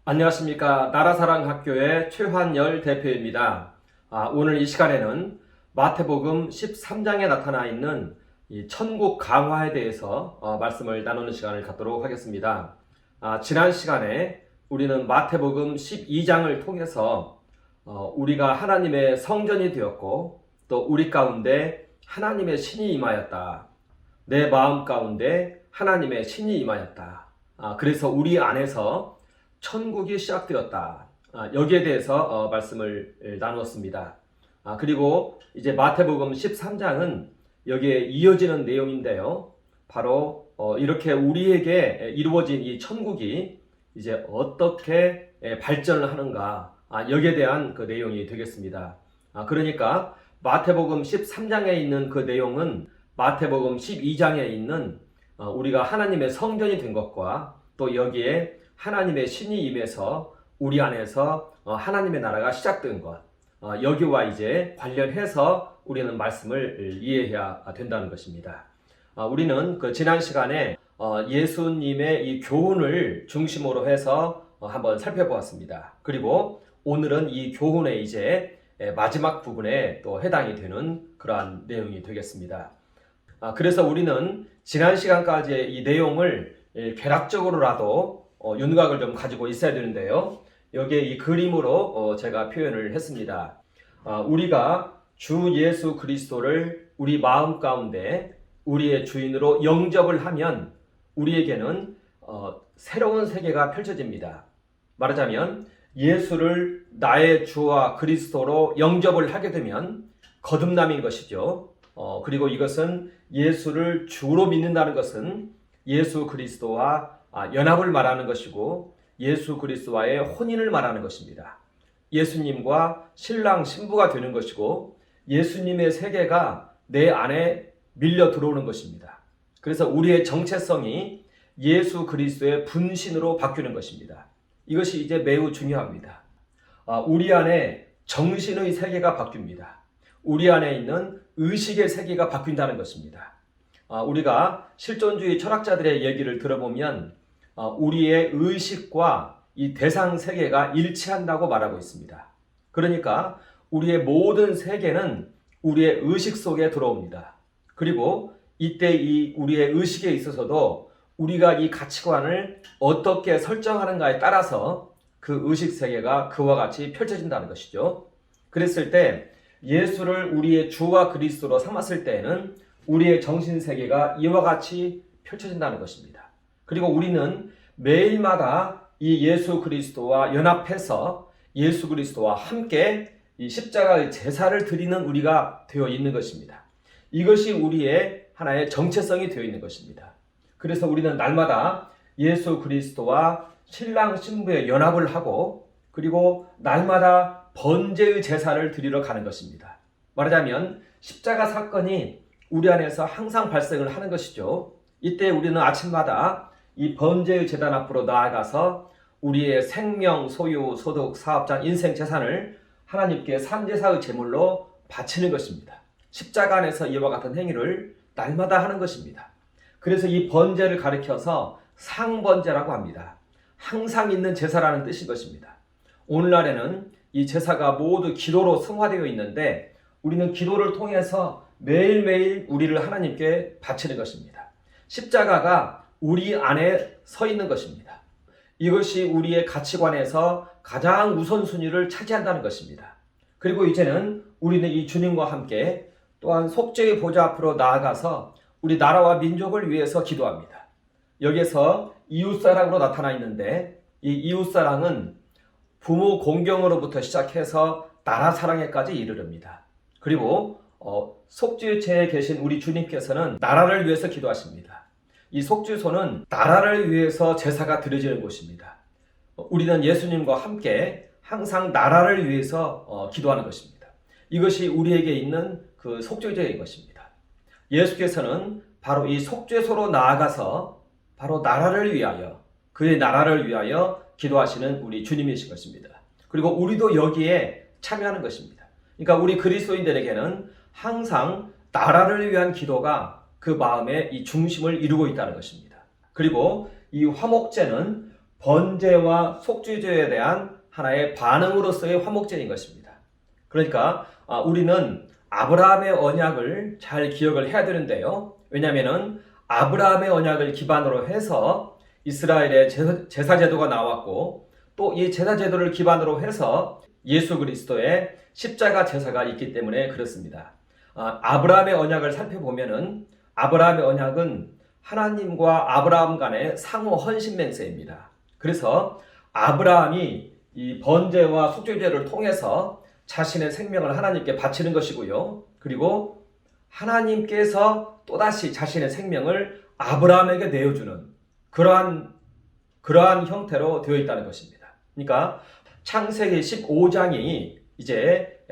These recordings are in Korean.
안녕하십니까. 나라사랑학교의 최환열 대표입니다. 오늘 이 시간에는 마태복음 13장에 나타나 있는 이 천국 강화에 대해서 말씀을 나누는 시간을 갖도록 하겠습니다. 지난 시간에 우리는 마태복음 12장을 통해서 우리가 하나님의 성전이 되었고 또 우리 가운데 하나님의 신이 임하였다. 내 마음 가운데 하나님의 신이 임하였다. 그래서 우리 안에서 천국이 시작되었다. 여기에 대해서 말씀을 나누었습니다. 그리고 이제 마태복음 13장은 여기에 이어지는 내용인데요. 바로 이렇게 우리에게 이루어진 이 천국이 이제 어떻게 발전을 하는가, 여기에 대한 그 내용이 되겠습니다. 그러니까 마태복음 13장에 있는 그 내용은 마태복음 12장에 있는 우리가 하나님의 성전이 된 것과 또 여기에 하나님의 신이 임해서 우리 안에서 하나님의 나라가 시작된 것, 여기와 이제 관련해서 우리는 말씀을 이해해야 된다는 것입니다. 우리는 그 지난 시간에 예수님의 이 교훈을 중심으로 해서 한번 살펴보았습니다. 그리고 오늘은 이 교훈의 이제 마지막 부분에 또 해당이 되는 그러한 내용이 되겠습니다. 그래서 우리는 지난 시간까지의 이 내용을 개략적으로라도 윤곽을 좀 가지고 있어야 되는데요. 여기에 이 그림으로 제가 표현을 했습니다. 우리가 주 예수 그리스도를 우리 마음 가운데 우리의 주인으로 영접을 하면 우리에게는 새로운 세계가 펼쳐집니다. 말하자면 예수를 나의 주와 그리스도로 영접을 하게 되면 거듭남인 것이죠. 그리고 이것은 예수를 주로 믿는다는 것은 예수 그리스도와 연합을 말하는 것이고 예수 그리스도와의 혼인을 말하는 것입니다. 예수님과 신랑 신부가 되는 것이고 예수님의 세계가 내 안에 밀려 들어오는 것입니다. 그래서 우리의 정체성이 예수 그리스도의 분신으로 바뀌는 것입니다. 이것이 이제 매우 중요합니다. 우리 안에 정신의 세계가 바뀝니다. 우리 안에 있는 의식의 세계가 바뀐다는 것입니다. 우리가 실존주의 철학자들의 얘기를 들어보면 우리의 의식과 이 대상 세계가 일치한다고 말하고 있습니다. 그러니까 우리의 모든 세계는 우리의 의식 속에 들어옵니다. 그리고 이때 이 우리의 의식에 있어서도 우리가 이 가치관을 어떻게 설정하는가에 따라서 그 의식 세계가 그와 같이 펼쳐진다는 것이죠. 그랬을 때 예수를 우리의 주와 그리스도로 삼았을 때에는 우리의 정신세계가 이와 같이 펼쳐진다는 것입니다. 그리고 우리는 매일마다 이 예수 그리스도와 연합해서 예수 그리스도와 함께 이 십자가의 제사를 드리는 우리가 되어 있는 것입니다. 이것이 우리의 하나의 정체성이 되어 있는 것입니다. 그래서 우리는 날마다 예수 그리스도와 신랑 신부의 연합을 하고 그리고 날마다 번제의 제사를 드리러 가는 것입니다. 말하자면 십자가 사건이 우리 안에서 항상 발생을 하는 것이죠. 이때 우리는 아침마다 이 번제의 제단 앞으로 나아가서 우리의 생명, 소유, 소득, 사업장, 인생 재산을 하나님께 산제사의 제물로 바치는 것입니다. 십자가 안에서 이와 같은 행위를 날마다 하는 것입니다. 그래서 이 번제를 가리켜서 상번제라고 합니다. 항상 있는 제사라는 뜻인 것입니다. 오늘날에는 이 제사가 모두 기도로 승화되어 있는데 우리는 기도를 통해서 매일매일 우리를 하나님께 바치는 것입니다. 십자가가 우리 안에 서 있는 것입니다. 이것이 우리의 가치관에서 가장 우선순위를 차지한다는 것입니다. 그리고 이제는 우리는 이 주님과 함께 또한 속죄의 보좌 앞으로 나아가서 우리 나라와 민족을 위해서 기도합니다. 여기에서 이웃사랑으로 나타나 있는데 이 이웃사랑은 부모 공경으로부터 시작해서 나라 사랑에까지 이르릅니다. 그리고 속죄체에 계신 우리 주님께서는 나라를 위해서 기도하십니다. 이 속죄소는 나라를 위해서 제사가 드려지는 곳입니다. 우리는 예수님과 함께 항상 나라를 위해서 기도하는 것입니다. 이것이 우리에게 있는 그 속죄제인 것입니다. 예수께서는 바로 이 속죄소로 나아가서 바로 나라를 위하여 그의 나라를 위하여 기도하시는 우리 주님이신 것입니다. 그리고 우리도 여기에 참여하는 것입니다. 그러니까 우리 그리스도인들에게는 항상 나라를 위한 기도가 그 마음의 이 중심을 이루고 있다는 것입니다. 그리고 이 화목제는 번제와 속죄제에 대한 하나의 반응으로서의 화목제인 것입니다. 그러니까 우리는 아브라함의 언약을 잘 기억을 해야 되는데요. 왜냐하면 아브라함의 언약을 기반으로 해서 이스라엘의 제사제도가 나왔고, 또 이 제사제도를 기반으로 해서 예수 그리스도의 십자가 제사가 있기 때문에 그렇습니다. 아브라함의 언약을 살펴보면은 아브라함의 언약은 하나님과 아브라함 간의 상호 헌신 맹세입니다. 그래서 아브라함이 이 번제와 속죄제를 통해서 자신의 생명을 하나님께 바치는 것이고요. 그리고 하나님께서 또다시 자신의 생명을 아브라함에게 내어주는 그러한 형태로 되어 있다는 것입니다. 그러니까 창세기 15장이 이제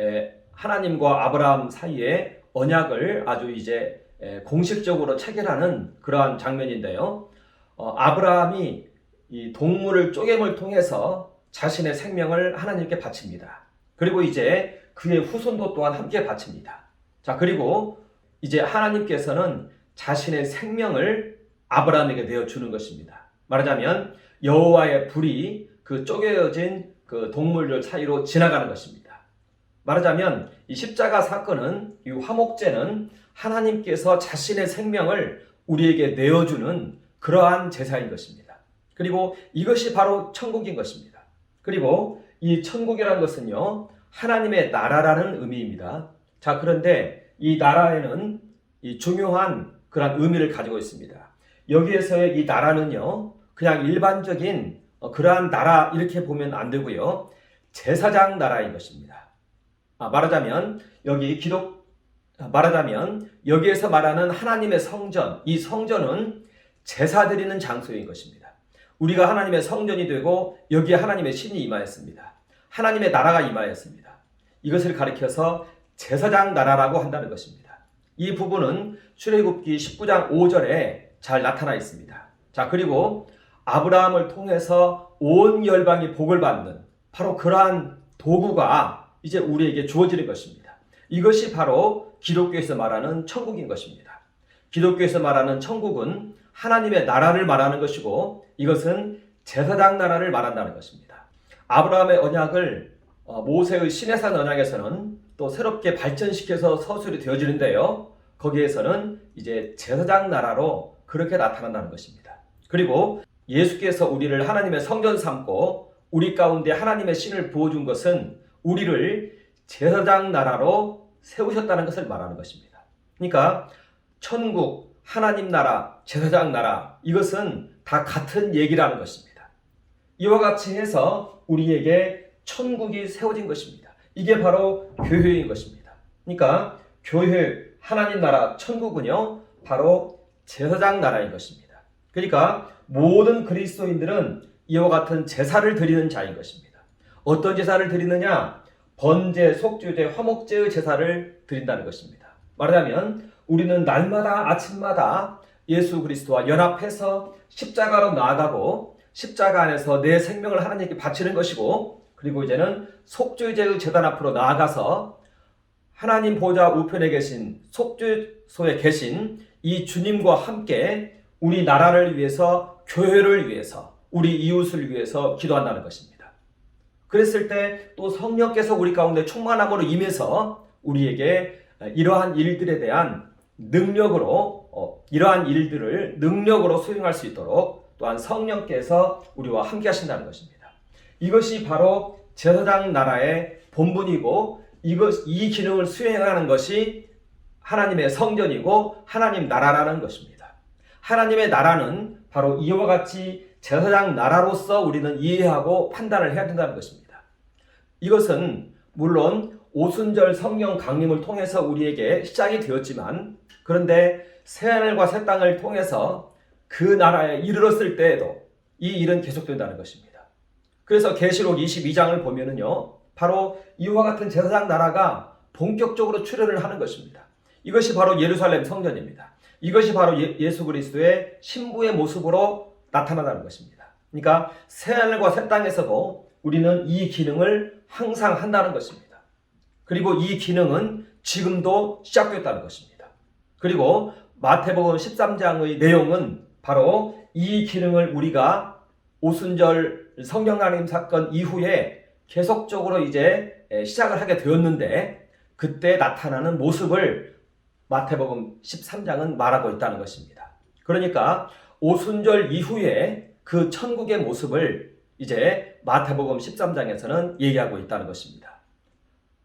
하나님과 아브라함 사이에 언약을 아주 이제 공식적으로 체결하는 그러한 장면인데요. 아브라함이 이 동물을 쪼개물 통해서 자신의 생명을 하나님께 바칩니다. 그리고 이제 그의 후손도 또한 함께 바칩니다. 자, 그리고 이제 하나님께서는 자신의 생명을 아브라함에게 내어주는 것입니다. 말하자면 여호와의 불이 그 쪼개어진 그 동물들 사이로 지나가는 것입니다. 말하자면 이 십자가 사건은, 이 화목제는 하나님께서 자신의 생명을 우리에게 내어주는 그러한 제사인 것입니다. 그리고 이것이 바로 천국인 것입니다. 그리고 이 천국이라는 것은요, 하나님의 나라라는 의미입니다. 자, 그런데 이 나라에는 이 중요한 그런 의미를 가지고 있습니다. 여기에서의 이 나라는요, 그냥 일반적인 그러한 나라 이렇게 보면 안 되고요, 제사장 나라인 것입니다. 말하자면 여기에서 말하는 하나님의 성전, 이 성전은 제사 드리는 장소인 것입니다. 우리가 하나님의 성전이 되고 여기에 하나님의 신이 임하였습니다. 하나님의 나라가 임하였습니다. 이것을 가리켜서 제사장 나라라고 한다는 것입니다. 이 부분은 출애굽기 19장 5절에 잘 나타나 있습니다. 자, 그리고 아브라함을 통해서 온 열방이 복을 받는 바로 그러한 도구가 이제 우리에게 주어지는 것입니다. 이것이 바로 기독교에서 말하는 천국인 것입니다. 기독교에서 말하는 천국은 하나님의 나라를 말하는 것이고, 이것은 제사장 나라를 말한다는 것입니다. 아브라함의 언약을 모세의 시내산 언약에서는 또 새롭게 발전시켜서 서술이 되어지는데요, 거기에서는 이제 제사장 나라로 그렇게 나타난다는 것입니다. 그리고 예수께서 우리를 하나님의 성전 삼고 우리 가운데 하나님의 신을 부어준 것은 우리를 제사장 나라로 세우셨다는 것을 말하는 것입니다. 그러니까 천국, 하나님 나라, 제사장 나라, 이것은 다 같은 얘기라는 것입니다. 이와 같이 해서 우리에게 천국이 세워진 것입니다. 이게 바로 교회인 것입니다. 그러니까 교회, 하나님 나라, 천국은요, 바로 제사장 나라인 것입니다. 그러니까 모든 그리스도인들은 이와 같은 제사를 드리는 자인 것입니다. 어떤 제사를 드리느냐? 번제, 속죄제, 화목제의 제사를 드린다는 것입니다. 말하자면 우리는 날마다 아침마다 예수 그리스도와 연합해서 십자가로 나아가고 십자가 안에서 내 생명을 하나님께 바치는 것이고, 그리고 이제는 속죄제의 제단 앞으로 나아가서 하나님 보좌 우편에 계신 속죄소에 계신 이 주님과 함께 우리 나라를 위해서, 교회를 위해서, 우리 이웃을 위해서 기도한다는 것입니다. 그랬을 때 또 성령께서 우리 가운데 충만함으로 임해서 우리에게 이러한 일들에 대한 이러한 일들을 능력으로 수행할 수 있도록 또한 성령께서 우리와 함께 하신다는 것입니다. 이것이 바로 제사장 나라의 본분이고, 이 기능을 수행하는 것이 하나님의 성전이고 하나님 나라라는 것입니다. 하나님의 나라는 바로 이와 같이 제사장 나라로서 우리는 이해하고 판단을 해야 된다는 것입니다. 이것은 물론 오순절 성령 강림을 통해서 우리에게 시작이 되었지만, 그런데 새하늘과 새 땅을 통해서 그 나라에 이르렀을 때에도 이 일은 계속된다는 것입니다. 그래서 계시록 22장을 보면은요, 바로 이와 같은 제사장 나라가 본격적으로 출현을 하는 것입니다. 이것이 바로 예루살렘 성전입니다. 이것이 바로 예수 그리스도의 신부의 모습으로 나타나는 것입니다. 그러니까 새하늘과 새 땅에서도 우리는 이 기능을 항상 한다는 것입니다. 그리고 이 기능은 지금도 시작됐다는 것입니다. 그리고 마태복음 13장의 내용은 바로 이 기능을 우리가 오순절 성령 강림 사건 이후에 계속적으로 이제 시작을 하게 되었는데 그때 나타나는 모습을 마태복음 13장은 말하고 있다는 것입니다. 그러니까 오순절 이후에 그 천국의 모습을 이제 마태복음 13장에서는 얘기하고 있다는 것입니다.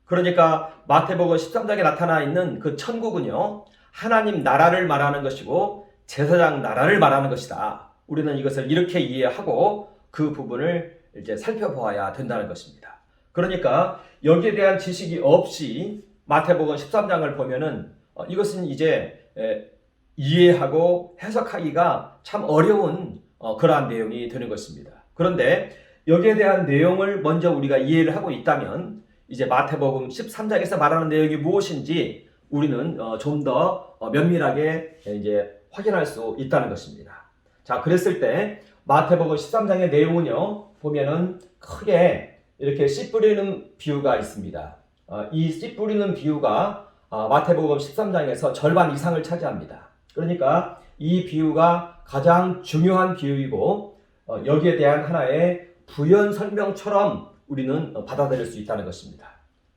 그러니까 마태복음 13장에 나타나 있는 그 천국은요, 하나님 나라를 말하는 것이고 제사장 나라를 말하는 것이다. 우리는 이것을 이렇게 이해하고 그 부분을 이제 살펴보아야 된다는 것입니다. 그러니까 여기에 대한 지식이 없이 마태복음 13장을 보면은 이것은 이제 이해하고 해석하기가 참 어려운 그러한 내용이 되는 것입니다. 그런데 여기에 대한 내용을 먼저 우리가 이해를 하고 있다면 이제 마태복음 13장에서 말하는 내용이 무엇인지 우리는 좀 더 면밀하게 이제 확인할 수 있다는 것입니다. 자, 그랬을 때 마태복음 13장의 내용은요, 보면은 크게 이렇게 씨 뿌리는 비유가 있습니다. 이 씨 뿌리는 비유가 마태복음 13장에서 절반 이상을 차지합니다. 그러니까 이 비유가 가장 중요한 비유이고 여기에 대한 하나의 부연 설명처럼 우리는 받아들일 수 있다는 것입니다.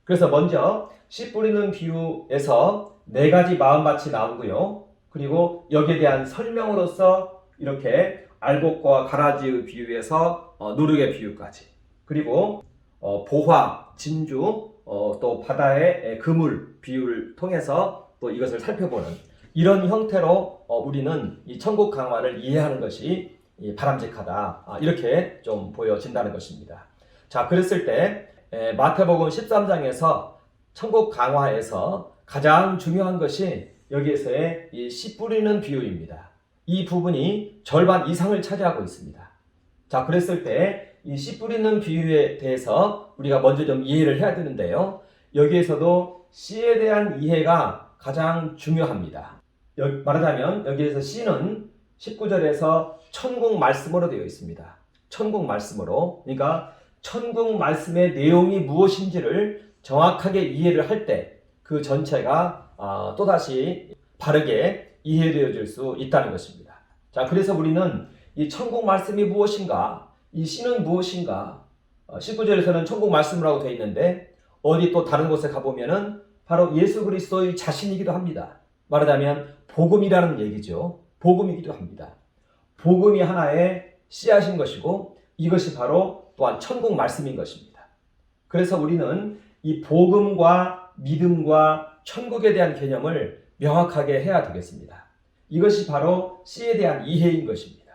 그래서 먼저 씨 뿌리는 비유에서 4가지 마음밭이 나오고요. 그리고 여기에 대한 설명으로서 이렇게 알곡과 가라지의 비유에서 누룩의 비유까지, 그리고 보화, 진주, 또 바다의 그물 비유를 통해서 또 이것을 살펴보는 이런 형태로 우리는 이 천국 강화를 이해하는 것이 바람직하다, 이렇게 좀 보여진다는 것입니다. 자, 그랬을 때 마태복음 13장에서 천국 강화에서 가장 중요한 것이 여기에서의 이 씨 뿌리는 비유입니다. 이 부분이 절반 이상을 차지하고 있습니다. 자, 그랬을 때 이 씨 뿌리는 비유에 대해서 우리가 먼저 좀 이해를 해야 되는데요. 여기에서도 씨에 대한 이해가 가장 중요합니다. 말하자면 여기에서 씨는 19절에서 천국 말씀으로 되어 있습니다. 천국 말씀으로. 그러니까 천국 말씀의 내용이 무엇인지를 정확하게 이해를 할 때 그 전체가 또다시 바르게 이해되어질 수 있다는 것입니다. 자, 그래서 우리는 이 천국 말씀이 무엇인가, 이 씨는 무엇인가, 19절에서는 천국 말씀이라고 되어 있는데 어디 또 다른 곳에 가보면은 바로 예수 그리스도의 자신이기도 합니다. 말하자면 복음이라는 얘기죠. 복음이기도 합니다. 복음이 하나의 씨앗인 것이고 이것이 바로 또한 천국 말씀인 것입니다. 그래서 우리는 이 복음과 믿음과 천국에 대한 개념을 명확하게 해야 되겠습니다. 이것이 바로 씨에 대한 이해인 것입니다.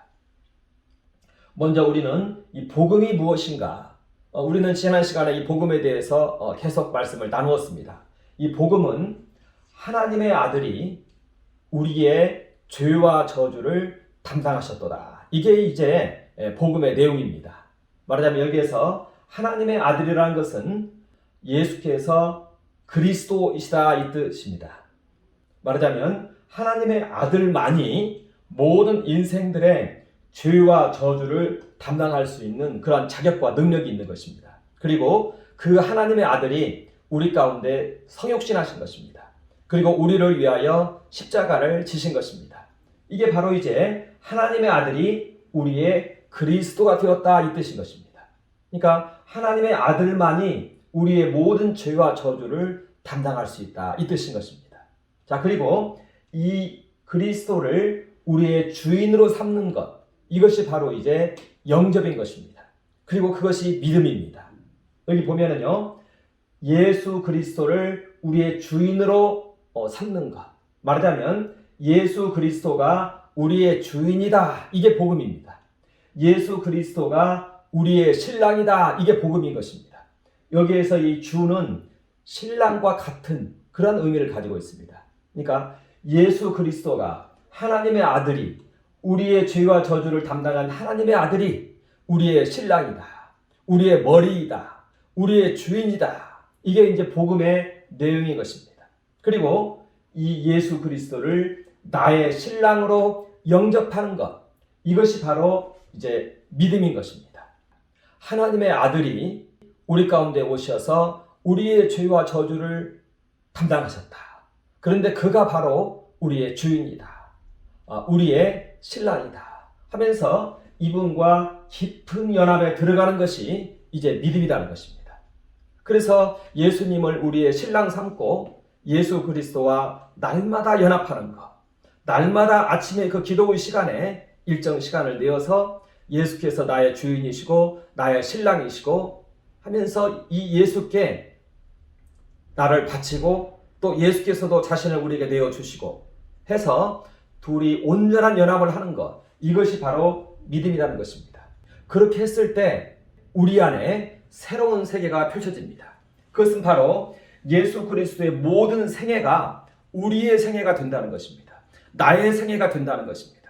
먼저 우리는 이 복음이 무엇인가, 우리는 지난 시간에 이 복음에 대해서 계속 말씀을 나누었습니다. 이 복음은 하나님의 아들이 우리의 죄와 저주를 담당하셨도다. 이게 이제 복음의 내용입니다. 말하자면 여기에서 하나님의 아들이라는 것은 예수께서 그리스도이시다 이 뜻입니다. 말하자면 하나님의 아들만이 모든 인생들의 죄와 저주를 담당할 수 있는 그런 자격과 능력이 있는 것입니다. 그리고 그 하나님의 아들이 우리 가운데 성육신하신 것입니다. 그리고 우리를 위하여 십자가를 지신 것입니다. 이게 바로 이제 하나님의 아들이 우리의 그리스도가 되었다 이 뜻인 것입니다. 그러니까 하나님의 아들만이 우리의 모든 죄와 저주를 담당할 수 있다 이 뜻인 것입니다. 자, 그리고 이 그리스도를 우리의 주인으로 삼는 것, 이것이 바로 이제 영접인 것입니다. 그리고 그것이 믿음입니다. 여기 보면은요, 예수 그리스도를 우리의 주인으로 삼는 것, 말하자면 예수 그리스도가 우리의 주인이다, 이게 복음입니다. 예수 그리스도가 우리의 신랑이다, 이게 복음인 것입니다. 여기에서 이 주는 신랑과 같은 그런 의미를 가지고 있습니다. 그러니까 예수 그리스도가 하나님의 아들이, 우리의 죄와 저주를 담당한 하나님의 아들이 우리의 신랑이다, 우리의 머리이다, 우리의 주인이다, 이게 이제 복음의 내용인 것입니다. 그리고 이 예수 그리스도를 나의 신랑으로 영접하는 것, 이것이 바로 이제 믿음인 것입니다. 하나님의 아들이 우리 가운데 오셔서 우리의 죄와 저주를 담당하셨다. 그런데 그가 바로 우리의 주인이다, 우리의 신랑이다 하면서 이분과 깊은 연합에 들어가는 것이 이제 믿음이라는 것입니다. 그래서 예수님을 우리의 신랑 삼고 예수 그리스도와 날마다 연합하는 것, 날마다 아침에 그 기도의 시간에 일정 시간을 내어서 예수께서 나의 주인이시고 나의 신랑이시고 하면서 이 예수께 나를 바치고 또 예수께서도 자신을 우리에게 내어주시고 해서 둘이 온전한 연합을 하는 것, 이것이 바로 믿음이라는 것입니다. 그렇게 했을 때 우리 안에 새로운 세계가 펼쳐집니다. 그것은 바로 예수 그리스도의 모든 생애가 우리의 생애가 된다는 것입니다. 나의 생애가 된다는 것입니다.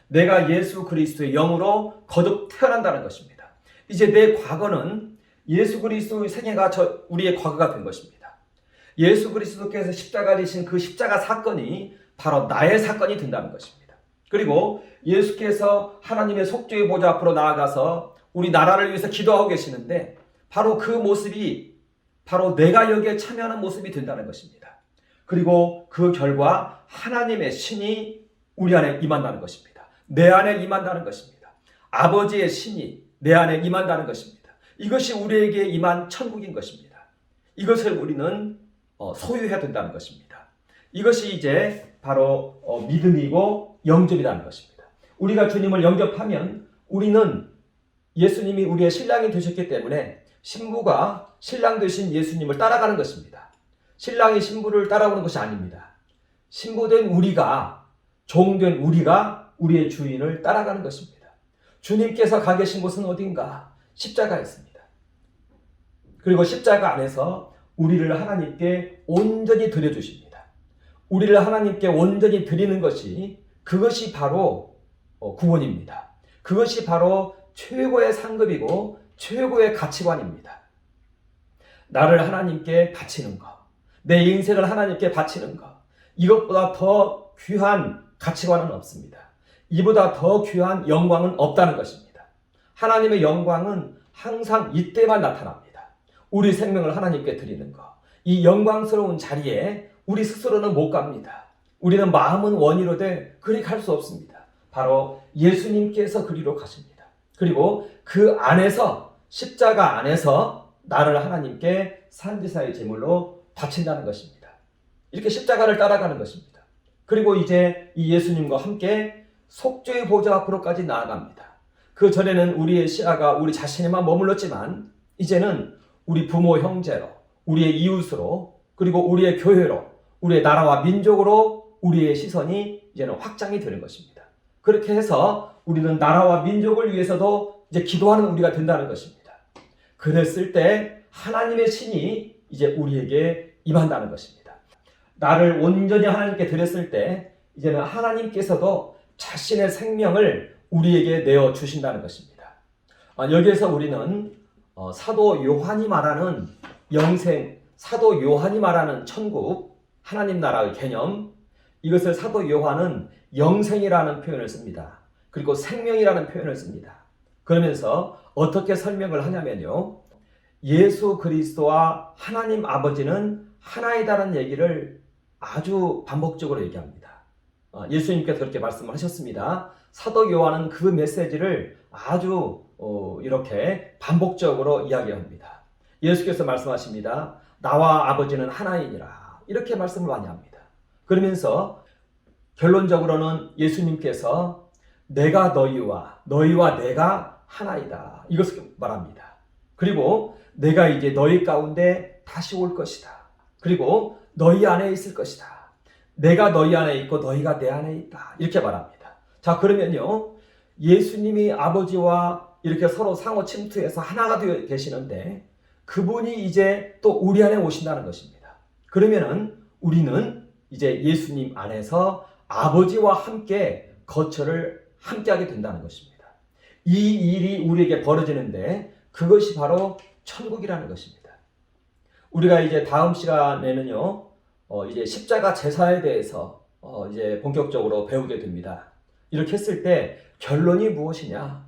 내가 예수 그리스도의 영으로 거듭 태어난다는 것입니다. 이제 내 과거는 예수 그리스도의 생애가 우리의 과거가 된 것입니다. 예수 그리스도께서 십자가 지신 그 십자가 사건이 바로 나의 사건이 된다는 것입니다. 그리고 예수께서 하나님의 속죄의 보좌 앞으로 나아가서 우리 나라를 위해서 기도하고 계시는데 바로 그 모습이 바로 내가 여기에 참여하는 모습이 된다는 것입니다. 그리고 그 결과 하나님의 신이 우리 안에 임한다는 것입니다. 내 안에 임한다는 것입니다. 아버지의 신이 내 안에 임한다는 것입니다. 이것이 우리에게 임한 천국인 것입니다. 이것을 우리는 소유해야 된다는 것입니다. 이것이 이제 바로 믿음이고 영접이라는 것입니다. 우리가 주님을 영접하면 우리는 예수님이 우리의 신랑이 되셨기 때문에 신부가 신랑 되신 예수님을 따라가는 것입니다. 신랑이 신부를 따라오는 것이 아닙니다. 신부된 우리가, 종된 우리가 우리의 주인을 따라가는 것입니다. 주님께서 가 계신 곳은 어딘가? 십자가였습니다. 그리고 십자가 안에서 우리를 하나님께 온전히 드려주십니다. 우리를 하나님께 온전히 드리는 것이 그것이 바로 구원입니다. 그것이 바로 최고의 상급이고 최고의 가치관입니다. 나를 하나님께 바치는 것, 내 인생을 하나님께 바치는 것, 이것보다 더 귀한 가치관은 없습니다. 이보다 더 귀한 영광은 없다는 것입니다. 하나님의 영광은 항상 이때만 나타납니다. 우리 생명을 하나님께 드리는 것, 이 영광스러운 자리에 우리 스스로는 못 갑니다. 우리는 마음은 원이로되 그리 갈 수 없습니다. 바로 예수님께서 그리로 가십니다. 그리고 그 안에서, 십자가 안에서 나를 하나님께 산지사의 제물로 바친다는 것입니다. 이렇게 십자가를 따라가는 것입니다. 그리고 이제 이 예수님과 함께 속죄의 보좌 앞으로까지 나아갑니다. 그 전에는 우리의 시야가 우리 자신에만 머물렀지만 이제는 우리 부모 형제로, 우리의 이웃으로, 그리고 우리의 교회로, 우리의 나라와 민족으로 우리의 시선이 이제는 확장이 되는 것입니다. 그렇게 해서 우리는 나라와 민족을 위해서도 이제 기도하는 우리가 된다는 것입니다. 그랬을 때 하나님의 신이 이제 우리에게 임한다는 것입니다. 나를 온전히 하나님께 드렸을 때 이제는 하나님께서도 자신의 생명을 우리에게 내어 주신다는 것입니다. 여기에서 우리는 사도 요한이 말하는 영생, 사도 요한이 말하는 천국, 하나님 나라의 개념, 이것을 사도 요한은 영생이라는 표현을 씁니다. 그리고 생명이라는 표현을 씁니다. 그러면서 어떻게 설명을 하냐면요, 예수 그리스도와 하나님 아버지는 하나이다라는 얘기를 아주 반복적으로 얘기합니다. 예수님께서 그렇게 말씀을 하셨습니다. 사도 요한은 그 메시지를 아주 이렇게 반복적으로 이야기합니다. 예수께서 말씀하십니다. 나와 아버지는 하나이니라. 이렇게 말씀을 많이 합니다. 그러면서 결론적으로는 예수님께서 내가 너희와 내가 하나이다. 이것을 말합니다. 그리고 내가 이제 너희 가운데 다시 올 것이다. 그리고 너희 안에 있을 것이다. 내가 너희 안에 있고 너희가 내 안에 있다. 이렇게 말합니다. 자, 그러면요, 예수님이 아버지와 이렇게 서로 상호 침투해서 하나가 되어 계시는데 그분이 이제 또 우리 안에 오신다는 것입니다. 그러면은 우리는 이제 예수님 안에서 아버지와 함께 거처를 함께하게 된다는 것입니다. 이 일이 우리에게 벌어지는데 그것이 바로 천국이라는 것입니다. 우리가 이제 다음 시간에는요, 이제 십자가 제사에 대해서 이제 본격적으로 배우게 됩니다. 이렇게 했을 때 결론이 무엇이냐?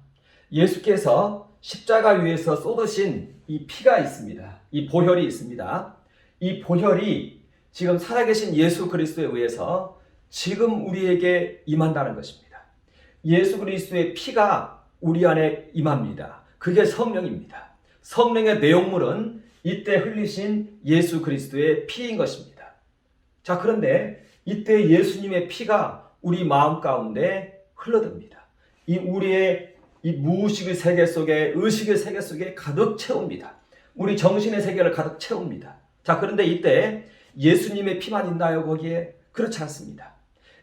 예수께서 십자가 위에서 쏟으신 이 피가 있습니다. 이 보혈이 있습니다. 이 보혈이 지금 살아계신 예수 그리스도에 의해서 지금 우리에게 임한다는 것입니다. 예수 그리스도의 피가 우리 안에 임합니다. 그게 성령입니다. 성령의 내용물은 이때 흘리신 예수 그리스도의 피인 것입니다. 자, 그런데 이때 예수님의 피가 우리 마음 가운데 흘러듭니다. 이 우리의 이 무의식의 세계 속에, 의식의 세계 속에 가득 채웁니다. 우리 정신의 세계를 가득 채웁니다. 자, 그런데 이때 예수님의 피만 있나요, 거기에? 그렇지 않습니다.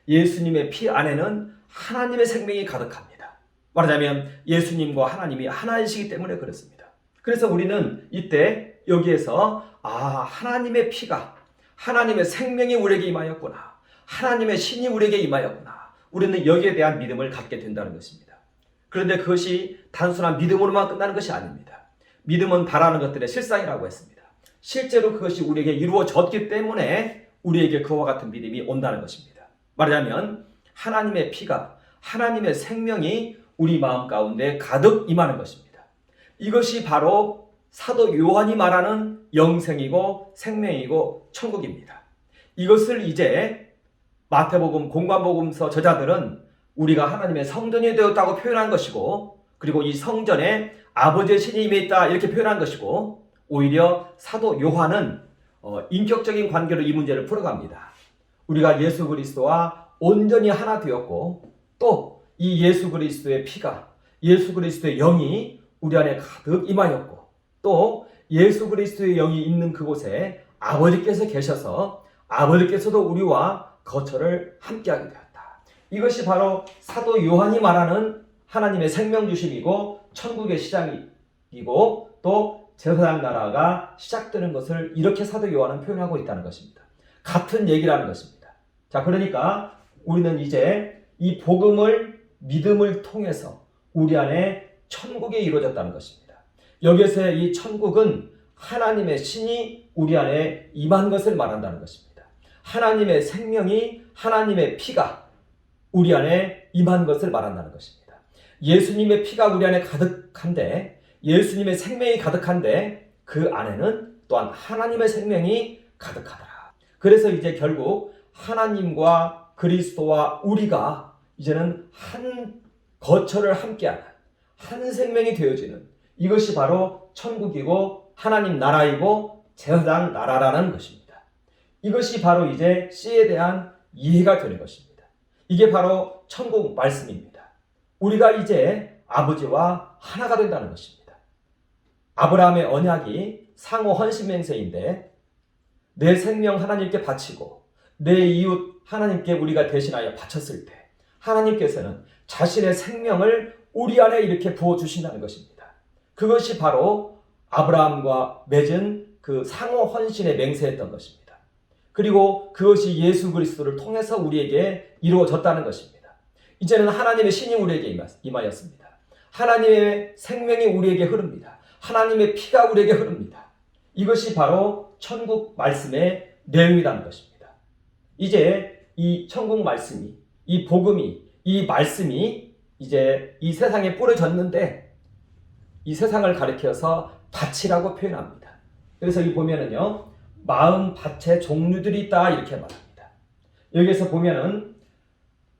예수님의 피 안에는 하나님의 생명이 가득합니다. 말하자면 예수님과 하나님이 하나이시기 때문에 그렇습니다. 그래서 우리는 이때 여기에서 하나님의 피가, 하나님의 생명이 우리에게 임하였구나, 하나님의 신이 우리에게 임하였구나, 우리는 여기에 대한 믿음을 갖게 된다는 것입니다. 그런데 그것이 단순한 믿음으로만 끝나는 것이 아닙니다. 믿음은 바라는 것들의 실상이라고 했습니다. 실제로 그것이 우리에게 이루어졌기 때문에 우리에게 그와 같은 믿음이 온다는 것입니다. 말하자면 하나님의 피가, 하나님의 생명이 우리 마음 가운데 가득 임하는 것입니다. 이것이 바로 사도 요한이 말하는 영생이고 생명이고 천국입니다. 이것을 이제 마태복음, 공관복음서 저자들은 우리가 하나님의 성전이 되었다고 표현한 것이고, 그리고 이 성전에 아버지의 신이 임해 있다 이렇게 표현한 것이고, 오히려 사도 요한은 인격적인 관계로 이 문제를 풀어갑니다. 우리가 예수 그리스도와 온전히 하나 되었고, 또 이 예수 그리스도의 피가, 예수 그리스도의 영이 우리 안에 가득 임하였고, 또 예수 그리스도의 영이 있는 그곳에 아버지께서 계셔서 아버지께서도 우리와 거처를 함께하게 되었다. 이것이 바로 사도 요한이 말하는 하나님의 생명 주심이고 천국의 시작이고 또 제사장 나라가 시작되는 것을 이렇게 사도 요한은 표현하고 있다는 것입니다. 같은 얘기라는 것입니다. 자, 그러니까 우리는 이제 이 복음을, 믿음을 통해서 우리 안에 천국이 이루어졌다는 것입니다. 여기서의 이 천국은 하나님의 신이 우리 안에 임한 것을 말한다는 것입니다. 하나님의 생명이, 하나님의 피가 우리 안에 임한 것을 말한다는 것입니다. 예수님의 피가 우리 안에 가득한데, 예수님의 생명이 가득한데 그 안에는 또한 하나님의 생명이 가득하더라. 그래서 이제 결국 하나님과 그리스도와 우리가 이제는 한 거처를 함께하는 한 생명이 되어지는, 이것이 바로 천국이고 하나님 나라이고 제사장 나라라는 것입니다. 이것이 바로 이제 씨에 대한 이해가 되는 것입니다. 이게 바로 천국 말씀입니다. 우리가 이제 아버지와 하나가 된다는 것입니다. 아브라함의 언약이 상호 헌신 맹세인데, 내 생명 하나님께 바치고 내 이웃 하나님께 우리가 대신하여 바쳤을 때 하나님께서는 자신의 생명을 우리 안에 이렇게 부어주신다는 것입니다. 그것이 바로 아브라함과 맺은 그 상호 헌신의 맹세였던 것입니다. 그리고 그것이 예수 그리스도를 통해서 우리에게 이루어졌다는 것입니다. 이제는 하나님의 신이 우리에게 임하였습니다. 하나님의 생명이 우리에게 흐릅니다. 하나님의 피가 우리에게 흐릅니다. 이것이 바로 천국 말씀의 내용이라는 것입니다. 이제 이 천국 말씀이, 이 복음이, 이 말씀이 이제 이 세상에 뿌려졌는데, 이 세상을 가리켜서 밭이라고 표현합니다. 그래서 이 보면은요, 마음 밭의 종류들이 있다 이렇게 말합니다. 여기에서 보면은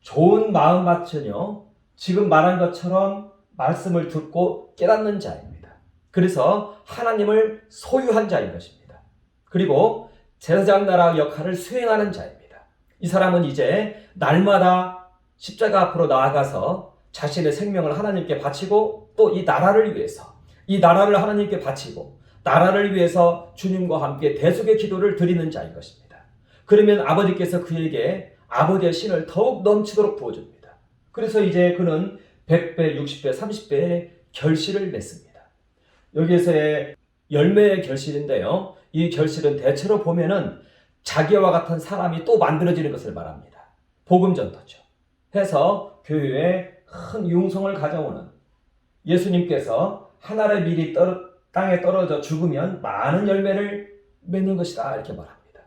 좋은 마음 밭은요, 지금 말한 것처럼 말씀을 듣고 깨닫는 자입니다. 그래서 하나님을 소유한 자인 것입니다. 그리고 제사장 나라 역할을 수행하는 자입니다. 이 사람은 이제 날마다 십자가 앞으로 나아가서 자신의 생명을 하나님께 바치고 또 이 나라를 위해서, 이 나라를 하나님께 바치고 나라를 위해서 주님과 함께 대속의 기도를 드리는 자인 것입니다. 그러면 아버지께서 그에게 아버지의 신을 더욱 넘치도록 부어줍니다. 그래서 이제 그는 100배, 60배, 30배의 결실을 맺습니다. 여기에서의 열매의 결실인데요, 이 결실은 대체로 보면은 자기와 같은 사람이 또 만들어지는 것을 말합니다. 복음전도죠. 해서 교회에 큰 융성을 가져오는, 예수님께서 하늘의 밀이 땅에 떨어져 죽으면 많은 열매를 맺는 것이다 이렇게 말합니다.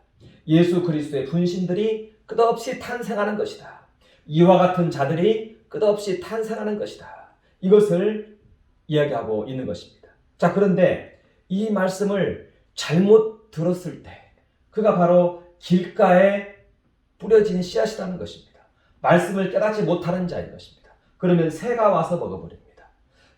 예수 그리스도의 분신들이 끝없이 탄생하는 것이다. 이와 같은 자들이 끝없이 탄생하는 것이다. 이것을 이야기하고 있는 것입니다. 자, 그런데 이 말씀을 잘못 들었을 때 그가 바로 길가에 뿌려진 씨앗이라는 것입니다. 말씀을 깨닫지 못하는 자인 것입니다. 그러면 새가 와서 먹어버립니다.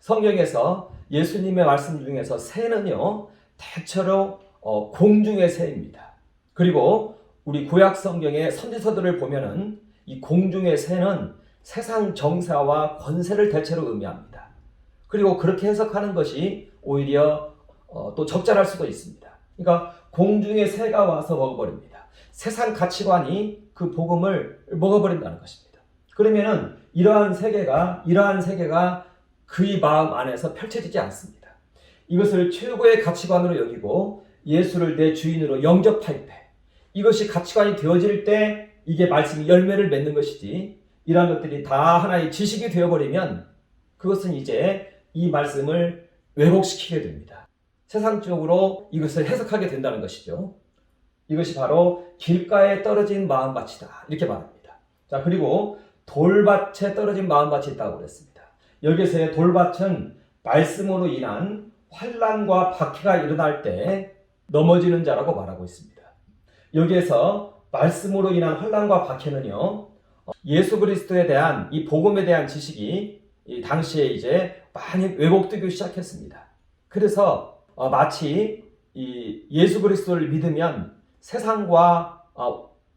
성경에서 예수님의 말씀 중에서 새는요, 대체로 공중의 새입니다. 그리고 우리 구약 성경의 선지서들을 보면은 이 공중의 새는 세상 정사와 권세를 대체로 의미합니다. 그리고 그렇게 해석하는 것이 오히려 또 적절할 수도 있습니다. 그러니까 공중의 새가 와서 먹어버립니다. 세상 가치관이 그 복음을 먹어버린다는 것입니다. 그러면은 이러한 세계가 그의 마음 안에서 펼쳐지지 않습니다. 이것을 최고의 가치관으로 여기고 예수를 내 주인으로 영접할 때, 이것이 가치관이 되어질 때 이게 말씀이 열매를 맺는 것이지, 이러한 것들이 다 하나의 지식이 되어버리면 그것은 이제 이 말씀을 왜곡시키게 됩니다. 세상적으로 이것을 해석하게 된다는 것이죠. 이것이 바로 길가에 떨어진 마음밭이다, 이렇게 말합니다. 자, 그리고 돌밭에 떨어진 마음밭이 있다고 그랬습니다. 여기서의 돌밭은 말씀으로 인한 환난과 박해가 일어날 때 넘어지는 자라고 말하고 있습니다. 여기에서 말씀으로 인한 환난과 박해는요, 예수 그리스도에 대한 이 복음에 대한 지식이 이 당시에 이제 많이 왜곡되기 시작했습니다. 그래서 마치 이 예수 그리스도를 믿으면 세상과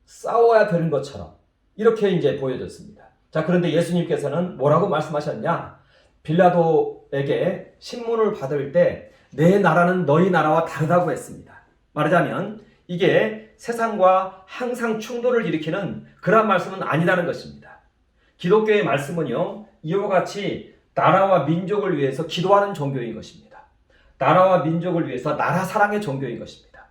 싸워야 되는 것처럼 이렇게 이제 보여졌습니다. 자, 그런데 예수님께서는 뭐라고 말씀하셨냐? 빌라도에게 신문을 받을 때 내 나라는 너희 나라와 다르다고 했습니다. 말하자면 이게 세상과 항상 충돌을 일으키는 그런 말씀은 아니라는 것입니다. 기독교의 말씀은요, 이와 같이 나라와 민족을 위해서 기도하는 종교인 것입니다. 나라와 민족을 위해서 나라 사랑의 종교인 것입니다.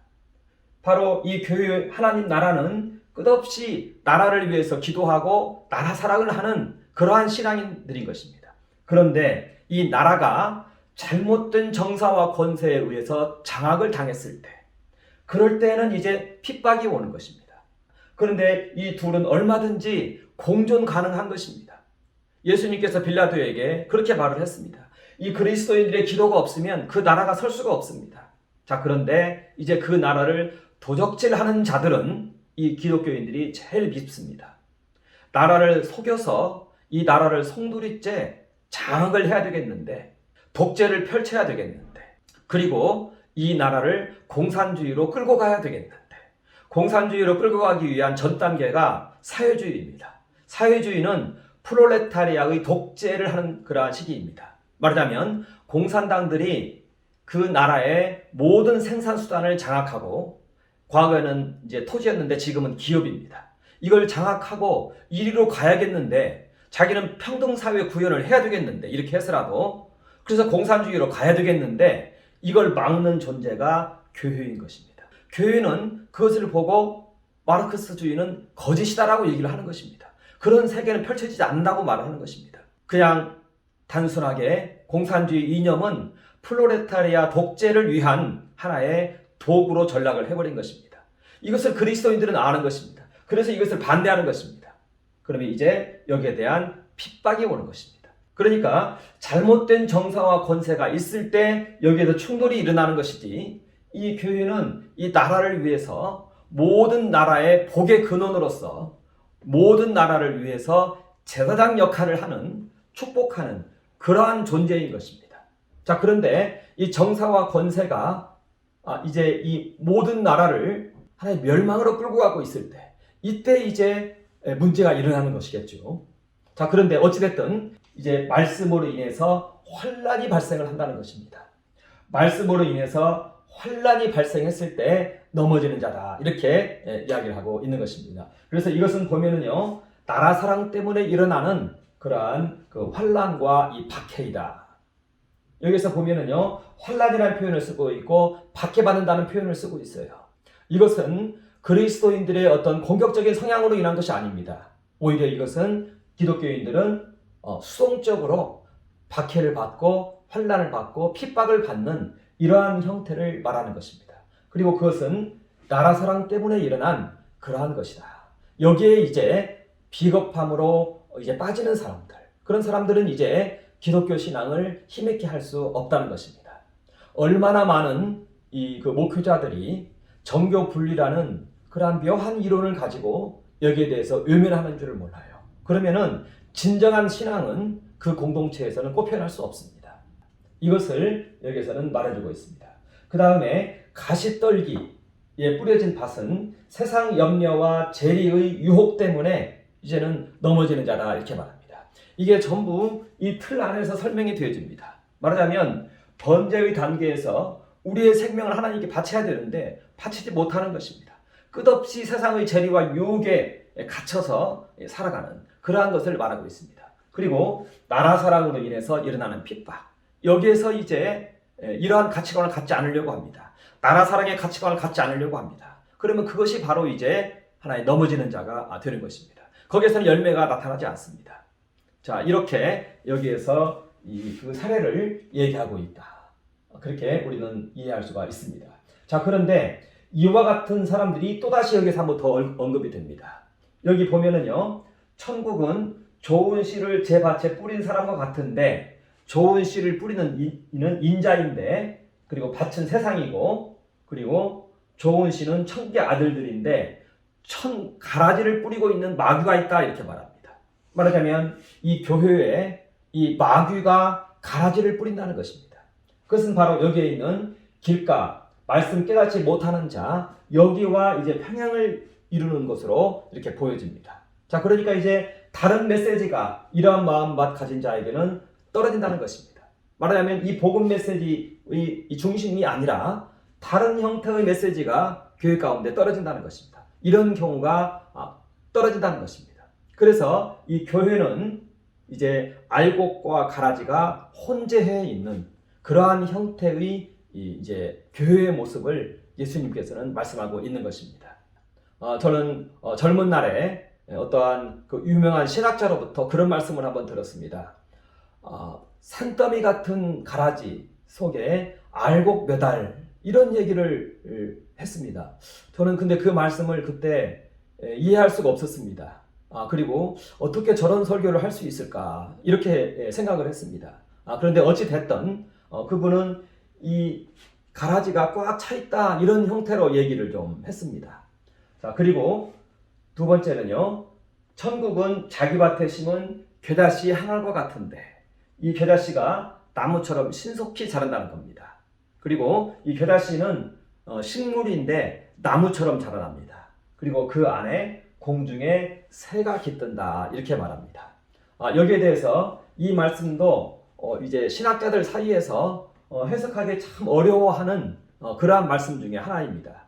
바로 이 교회 하나님 나라는 끝없이 나라를 위해서 기도하고 나라 사랑을 하는 그러한 신앙인들인 것입니다. 그런데 이 나라가 잘못된 정사와 권세에 의해서 장악을 당했을 때, 그럴 때는 이제 핍박이 오는 것입니다. 그런데 이 둘은 얼마든지 공존 가능한 것입니다. 예수님께서 빌라도에게 그렇게 말을 했습니다. 이 그리스도인들의 기도가 없으면 그 나라가 설 수가 없습니다. 자, 그런데 이제 그 나라를 도적질하는 자들은 이 기독교인들이 제일 밉습니다. 나라를 속여서 이 나라를 송두리째 장악을 해야 되겠는데, 독재를 펼쳐야 되겠는데, 그리고 이 나라를 공산주의로 끌고 가야 되겠는데, 공산주의로 끌고 가기 위한 전 단계가 사회주의입니다. 사회주의는 프롤레타리아의 독재를 하는 그러한 시기입니다. 말하자면 공산당들이 그 나라의 모든 생산수단을 장악하고, 과거에는 이제 토지였는데 지금은 기업입니다. 이걸 장악하고 이리로 가야겠는데, 자기는 평등사회 구현을 해야 되겠는데, 이렇게 해서라도, 그래서 공산주의로 가야 되겠는데, 이걸 막는 존재가 교회인 것입니다. 교회는 그것을 보고 마르크스주의는 거짓이다라고 얘기를 하는 것입니다. 그런 세계는 펼쳐지지 않는다고 말하는 것입니다. 그냥 단순하게 공산주의 이념은 플로레타리아 독재를 위한 하나의 도구로 전락을 해버린 것입니다. 이것을 그리스도인들은 아는 것입니다. 그래서 이것을 반대하는 것입니다. 그러면 이제 여기에 대한 핍박이 오는 것입니다. 그러니까 잘못된 정사와 권세가 있을 때 여기에서 충돌이 일어나는 것이지, 이 교회는 이 나라를 위해서 모든 나라의 복의 근원으로서 모든 나라를 위해서 제사장 역할을 하는, 축복하는 그러한 존재인 것입니다. 자, 그런데 이 정사와 권세가 이제 이 모든 나라를 하나의 멸망으로 끌고 가고 있을 때, 이때 이제 문제가 일어나는 것이겠죠. 자, 그런데 어찌됐든 이제 말씀으로 인해서 환난이 발생을 한다는 것입니다. 말씀으로 인해서 환난이 발생했을 때 넘어지는 자다, 이렇게 이야기를 하고 있는 것입니다. 그래서 이것은 보면은요, 나라 사랑 때문에 일어나는 그러한 그 환난과 이 박해이다. 여기서 보면은요, 환난이라는 표현을 쓰고 있고 박해받는다는 표현을 쓰고 있어요. 이것은 그리스도인들의 어떤 공격적인 성향으로 인한 것이 아닙니다. 오히려 이것은 기독교인들은 수동적으로 박해를 받고 환난을 받고 핍박을 받는 이러한 형태를 말하는 것입니다. 그리고 그것은 나라 사랑 때문에 일어난 그러한 것이다. 여기에 이제 비겁함으로 이제 빠지는 사람들, 그런 사람들은 이제 기독교 신앙을 힘있게 할 수 없다는 것입니다. 얼마나 많은 그 목회자들이 정교 분리라는 그러한 묘한 이론을 가지고 여기에 대해서 외면하는 줄을 몰라요. 그러면은 진정한 신앙은 그 공동체에서는 꼽혀날 수 없습니다. 이것을 여기서는 말해주고 있습니다. 그 다음에 가시떨기에 뿌려진 밭은 세상 염려와 재리의 유혹 때문에 이제는 넘어지는 자다 이렇게 말합니다. 이게 전부 이 틀 안에서 설명이 되어집니다. 말하자면 번제의 단계에서 우리의 생명을 하나님께 바쳐야 되는데 바치지 못하는 것입니다. 끝없이 세상의 재리와 유혹에 갇혀서 살아가는 그러한 것을 말하고 있습니다. 그리고 나라 사랑으로 인해서 일어나는 핍박, 여기에서 이제 이러한 가치관을 갖지 않으려고 합니다. 나라 사랑의 가치관을 갖지 않으려고 합니다. 그러면 그것이 바로 이제 하나의 넘어지는 자가 되는 것입니다. 거기에서는 열매가 나타나지 않습니다. 자, 이렇게 여기에서 그 사례를 얘기하고 있다. 그렇게 우리는 이해할 수가 있습니다. 자, 그런데 이와 같은 사람들이 또다시 여기서 한번 더 언급이 됩니다. 여기 보면은요, 천국은 좋은 씨를 제 밭에 뿌린 사람과 같은데, 좋은 씨를 뿌리는 이는 인자인데, 그리고 밭은 세상이고, 그리고 좋은 씨는 천국의 아들들인데 가라지를 뿌리고 있는 마귀가 있다 이렇게 말합니다. 말하자면 이 교회에 이 마귀가 가라지를 뿌린다는 것입니다. 그것은 바로 여기에 있는 길가, 말씀 깨닫지 못하는 자, 여기와 이제 평행을 이루는 것으로 이렇게 보여집니다. 자, 그러니까 이제 다른 메시지가 이러한 마음 가진 자에게는 떨어진다는 것입니다. 말하자면 이 복음 메시지의 이 중심이 아니라 다른 형태의 메시지가 교회 가운데 떨어진다는 것입니다. 이런 경우가 떨어진다는 것입니다. 그래서 이 교회는 이제 알곡과 가라지가 혼재해 있는 그러한 형태의 이제 교회의 모습을 예수님께서는 말씀하고 있는 것입니다. 저는 젊은 날에 어떠한 그 유명한 신학자로부터 그런 말씀을 한번 들었습니다. 산더미 같은 가라지 속에 알곡 몇 알, 이런 얘기를 했습니다. 저는 근데 그 말씀을 그때 이해할 수가 없었습니다. 그리고 어떻게 저런 설교를 할 수 있을까 이렇게 생각을 했습니다. 그런데 어찌 됐든 그분은 이 가라지가 꽉 차 있다 이런 형태로 얘기를 좀 했습니다. 자, 그리고 두 번째는요, 천국은 자기 밭에 심은 겨자씨 하나과 같은데 이 겨자씨가 나무처럼 신속히 자란다는 겁니다. 그리고 이 겨자씨는 식물인데 나무처럼 자라납니다. 그리고 그 안에 공중에 새가 깃든다 이렇게 말합니다. 여기에 대해서 이 말씀도 이제 신학자들 사이에서 해석하기 참 어려워하는 그러한 말씀 중에 하나입니다.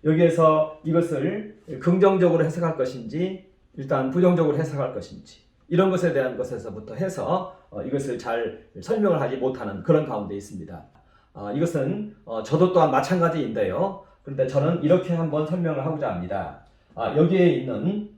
여기에서 이것을 긍정적으로 해석할 것인지 일단 부정적으로 해석할 것인지 이런 것에 대한 것에서부터 해서 이것을 잘 설명을 하지 못하는 그런 가운데 있습니다. 이것은 저도 또한 마찬가지인데요. 그런데 저는 이렇게 한번 설명을 하고자 합니다. 여기에 있는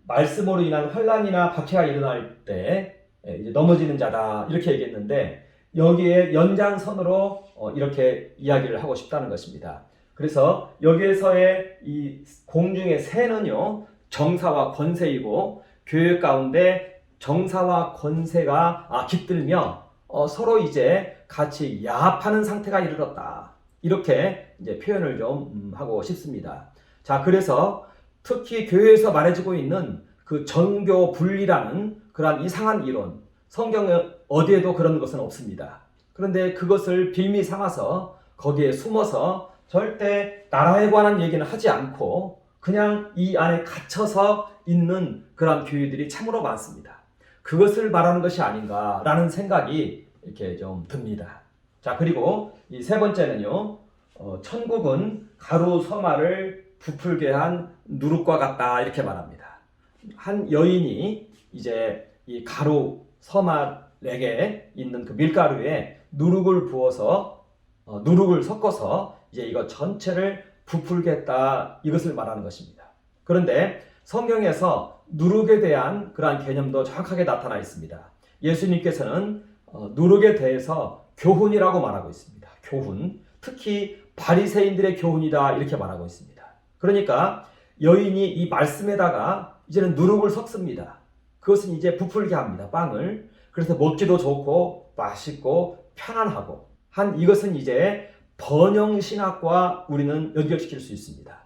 말씀으로 인한 환난이나 박해가 일어날 때 이제 넘어지는 자다 이렇게 얘기했는데 여기에 연장선으로 이렇게 이야기를 하고 싶다는 것입니다. 그래서 여기에서의 이 공중의 새는요, 정사와 권세이고 교회 가운데 정사와 권세가 깃들며 서로 이제 같이 야합하는 상태가 이르렀다. 이렇게 이제 표현을 좀 하고 싶습니다. 자, 그래서 특히 교회에서 말해주고 있는 그 정교 분리라는 그러한 이상한 이론, 성경에 어디에도 그런 것은 없습니다. 그런데 그것을 빌미 삼아서 거기에 숨어서 절대 나라에 관한 얘기는 하지 않고 그냥 이 안에 갇혀서 있는 그런 교회들이 참으로 많습니다. 그것을 말하는 것이 아닌가라는 생각이 이렇게 좀 듭니다. 자, 그리고 이 세 번째는요, 천국은 가루 서마를 부풀게 한 누룩과 같다 이렇게 말합니다. 한 여인이 이제 이 가루 서말에게 있는 그 밀가루에 누룩을 부어서 누룩을 섞어서 이제 이거 전체를 부풀겠다 이것을 말하는 것입니다. 그런데 성경에서 누룩에 대한 그러한 개념도 정확하게 나타나 있습니다. 예수님께서는 누룩에 대해서 교훈이라고 말하고 있습니다. 교훈, 특히 바리새인들의 교훈이다 이렇게 말하고 있습니다. 그러니까 여인이 이 말씀에다가 이제는 누룩을 섞습니다. 그것은 이제 부풀게 합니다. 빵을. 그래서 먹기도 좋고 맛있고 편안하고 한 이것은 이제 번영신학과 우리는 연결시킬 수 있습니다.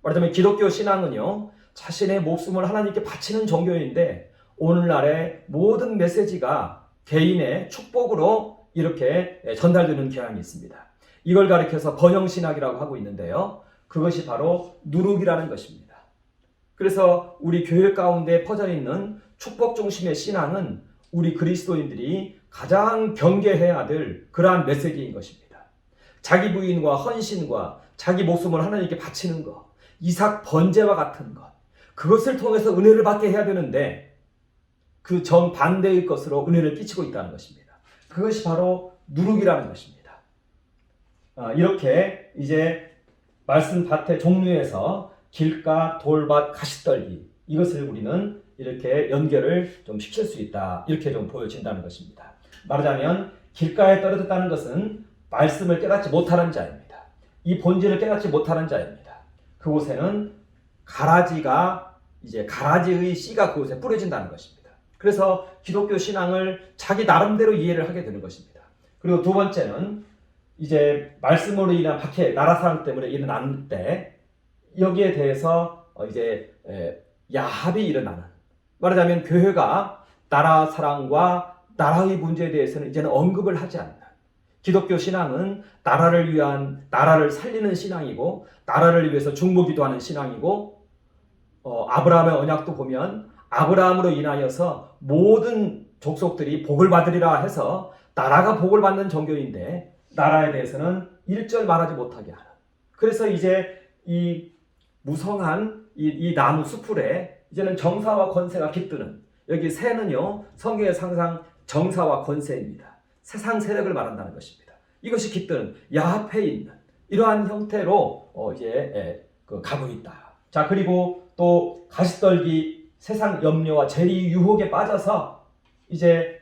말하자면 기독교 신앙은요, 자신의 목숨을 하나님께 바치는 종교인데 오늘날의 모든 메시지가 개인의 축복으로 이렇게 전달되는 경향이 있습니다. 이걸 가리켜서 번영신학이라고 하고 있는데요. 그것이 바로 누룩이라는 것입니다. 그래서 우리 교회 가운데 퍼져 있는 축복 중심의 신앙은 우리 그리스도인들이 가장 경계해야 될 그러한 메시지인 것입니다. 자기 부인과 헌신과 자기 목숨을 하나님께 바치는 것, 이삭 번제와 같은 것, 그것을 통해서 은혜를 받게 해야 되는데 그 정반대의 것으로 은혜를 끼치고 있다는 것입니다. 그것이 바로 누룩이라는 것입니다. 이렇게 이제 말씀밭의 종류에서 길가, 돌밭, 가시떨기, 이것을 우리는 이렇게 연결을 좀 시킬 수 있다. 이렇게 좀 보여진다는 것입니다. 말하자면 길가에 떨어졌다는 것은 말씀을 깨닫지 못하는 자입니다. 이 본질을 깨닫지 못하는 자입니다. 그곳에는 가라지의 씨가 그곳에 뿌려진다는 것입니다. 그래서 기독교 신앙을 자기 나름대로 이해를 하게 되는 것입니다. 그리고 두 번째는 이제 말씀으로 인한 박해, 나라 사랑 때문에 일어나는 때 여기에 대해서 이제 야합이 일어나는, 말하자면 교회가 나라 사랑과 나라의 문제에 대해서는 이제는 언급을 하지 않는, 기독교 신앙은 나라를 살리는 신앙이고 나라를 위해서 중보기도하는 신앙이고, 아브라함의 언약도 보면 아브라함으로 인하여서 모든 족속들이 복을 받으리라 해서 나라가 복을 받는 종교인데 나라에 대해서는 일절 말하지 못하게 하는. 그래서 이제 이 무성한 이 나무 숲풀에 이제는 정사와 권세가 깃드는, 여기 새는요 성경의 상상 정사와 권세입니다. 세상 세력을 말한다는 것입니다. 이것이 깃드는 야합해 있는 이러한 형태로 가고 있다. 자, 그리고 또 가시떨기, 세상 염려와 재리 유혹에 빠져서 이제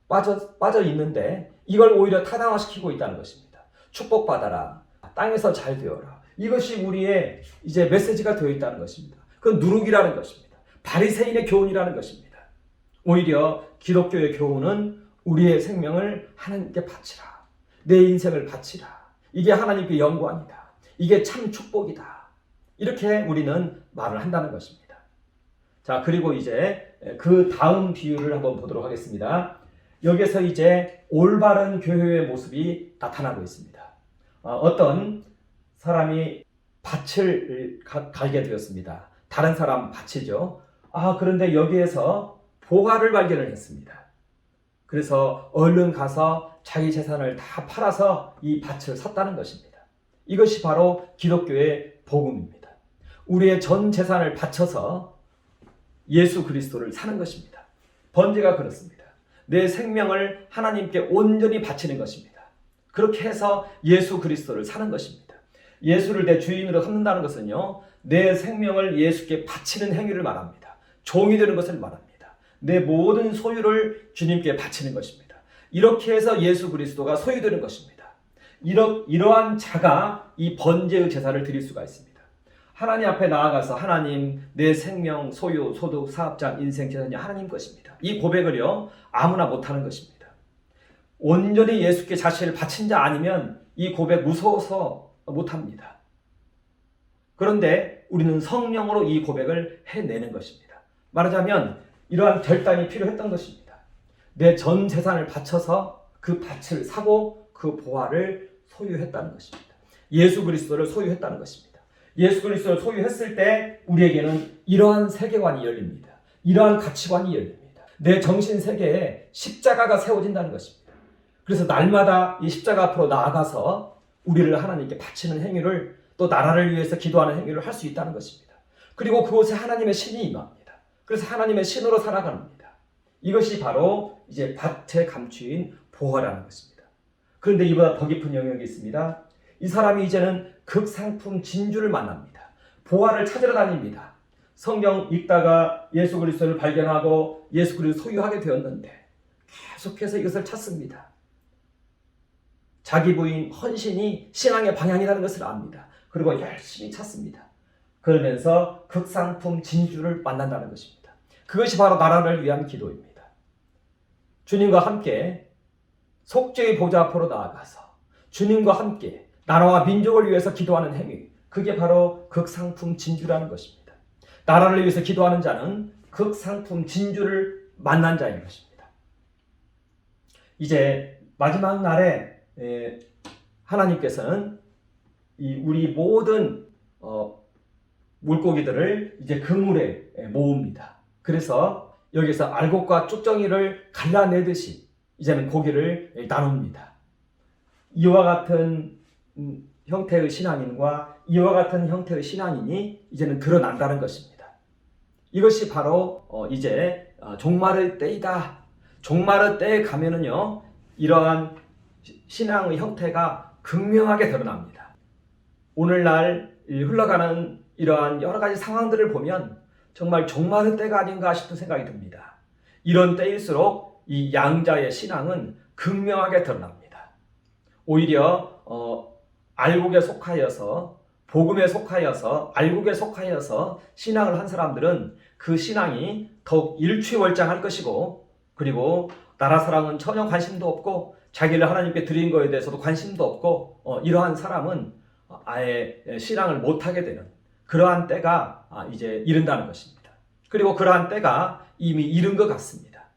빠져 있는데 이걸 오히려 타당화시키고 있다는 것입니다. 축복받아라, 땅에서 잘 되어라. 이것이 우리의 이제 메시지가 되어 있다는 것입니다. 그건 누룩이라는 것입니다. 바리새인의 교훈이라는 것입니다. 오히려 기독교의 교훈은 우리의 생명을 하나님께 바치라, 내 인생을 바치라, 이게 하나님께 영광이다, 이게 참 축복이다, 이렇게 우리는 말을 한다는 것입니다. 자, 그리고 이제 그 다음 비유를 한번 보도록 하겠습니다. 여기서 이제 올바른 교회의 모습이 나타나고 있습니다. 어떤 사람이 밭을 갈게 되었습니다. 다른 사람 밭이죠. 그런데 여기에서 보화를 발견을 했습니다. 그래서 얼른 가서 자기 재산을 다 팔아서 이 밭을 샀다는 것입니다. 이것이 바로 기독교의 복음입니다. 우리의 전 재산을 바쳐서 예수 그리스도를 사는 것입니다. 번제가 그렇습니다. 내 생명을 하나님께 온전히 바치는 것입니다. 그렇게 해서 예수 그리스도를 사는 것입니다. 예수를 내 주인으로 삼는다는 것은요, 내 생명을 예수께 바치는 행위를 말합니다. 종이 되는 것을 말합니다. 내 모든 소유를 주님께 바치는 것입니다. 이렇게 해서 예수 그리스도가 소유되는 것입니다. 이러한 자가 이 번제의 제사를 드릴 수가 있습니다. 하나님 앞에 나아가서 하나님, 내 생명, 소유, 소득, 사업장, 인생, 재산이 하나님 것입니다. 이 고백을요 아무나 못하는 것입니다. 온전히 예수께 자신을 바친 자 아니면 이 고백 무서워서 못합니다. 그런데 우리는 성령으로 이 고백을 해내는 것입니다. 말하자면 이러한 결단이 필요했던 것입니다. 내 전 재산을 바쳐서 그 밭을 사고 그 보화를 소유했다는 것입니다. 예수 그리스도를 소유했다는 것입니다. 예수 그리스도를 소유했을 때 우리에게는 이러한 세계관이 열립니다. 이러한 가치관이 열립니다. 내 정신 세계에 십자가가 세워진다는 것입니다. 그래서 날마다 이 십자가 앞으로 나아가서 우리를 하나님께 바치는 행위를, 또 나라를 위해서 기도하는 행위를 할 수 있다는 것입니다. 그리고 그곳에 하나님의 신이 임합니다. 그래서 하나님의 신으로 살아갑니다. 이것이 바로 이제 밭에 감추인 보화라는 것입니다. 그런데 이보다 더 깊은 영역이 있습니다. 이 사람이 이제는 극상품 진주를 만납니다. 보화를 찾으러 다닙니다. 성경 읽다가 예수 그리스도를 발견하고 예수 그리스도를 소유하게 되었는데 계속해서 이것을 찾습니다. 자기 부인 헌신이 신앙의 방향이라는 것을 압니다. 그리고 열심히 찾습니다. 그러면서 극상품 진주를 만난다는 것입니다. 그것이 바로 나라를 위한 기도입니다. 주님과 함께 속죄의 보좌 앞으로 나아가서 주님과 함께 나라와 민족을 위해서 기도하는 행위, 그게 바로 극상품 진주라는 것입니다. 나라를 위해서 기도하는 자는 극상품 진주를 만난 자인 것입니다. 이제 마지막 날에 하나님께서는 우리 모든 물고기들을 이제 그물에 모읍니다. 그래서 여기서 알곡과 쭉정이를 갈라내듯이 이제는 고기를 나눕니다. 이와 같은 형태의 신앙인과 이와 같은 형태의 신앙인이 이제는 드러난다는 것입니다. 이것이 바로 이제 종말의 때이다. 종말의 때에 가면은요, 이러한 신앙의 형태가 극명하게 드러납니다. 오늘날 흘러가는 이러한 여러 가지 상황들을 보면 정말 종말의 때가 아닌가 싶은 생각이 듭니다. 이런 때일수록 이 양자의 신앙은 극명하게 드러납니다. 오히려 알곡에 속하여서, 복음에 속하여서, 알곡에 속하여서 신앙을 한 사람들은 그 신앙이 더욱 일취월장할 것이고, 그리고 나라 사랑은 전혀 관심도 없고 자기를 하나님께 드린 것에 대해서도 관심도 없고 이러한 사람은 아예 신앙을 못하게 되는 그러한 때가 이제 이른다는 것입니다. 그리고 그러한 때가 이미 이른 것 같습니다.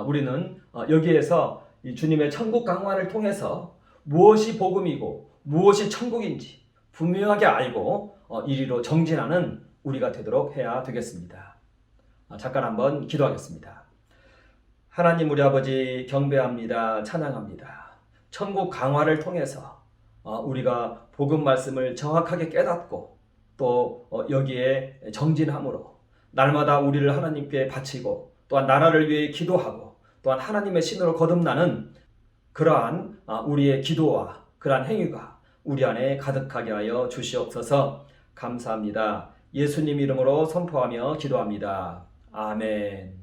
우리는 여기에서 이 주님의 천국 강화를 통해서 무엇이 복음이고 무엇이 천국인지 분명하게 알고 이리로 정진하는 우리가 되도록 해야 되겠습니다. 잠깐 한번 기도하겠습니다. 하나님 우리 아버지 경배합니다. 찬양합니다. 천국 강화를 통해서 우리가 복음 말씀을 정확하게 깨닫고 또 여기에 정진함으로 날마다 우리를 하나님께 바치고 또한 나라를 위해 기도하고 또한 하나님의 신으로 거듭나는 그러한 우리의 기도와 그러한 행위가 우리 안에 가득하게 하여 주시옵소서. 감사합니다. 예수님 이름으로 선포하며 기도합니다. 아멘.